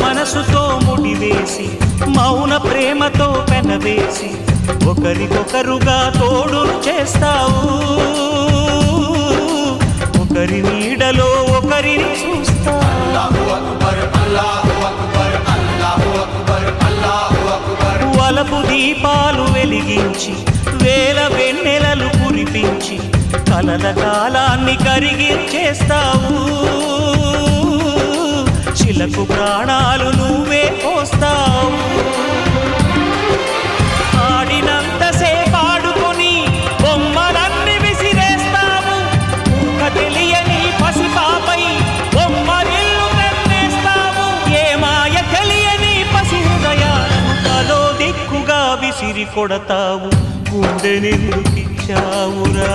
మనసుతో ముడివేసి మౌన ప్రేమతో పెనవేసి ఒకరికొకరుగా తోడును చేస్తావు. ఒకరి నీడలో ఒకరిని చూస్తావు. వలపు దీపాలు వెలిగించి వేల వెన్నెలలు కురిపించి కలల కాలాన్ని కరిగించేస్తావు. చిలకు ప్రాణాలు నువ్వే పోస్తావు. ఆడినంతసేపు ఆడుకొని బొమ్మలన్నీ విసిరేస్తావు. తెలియని పసిపాపై బొమ్మరిల్లు కన్నేస్తావు. ఏ మాయ తెలియని పసి హృదయాలను తలో దిక్కుగా విసిరి కొడతావు. గుండెనెందుకిచ్చావురా?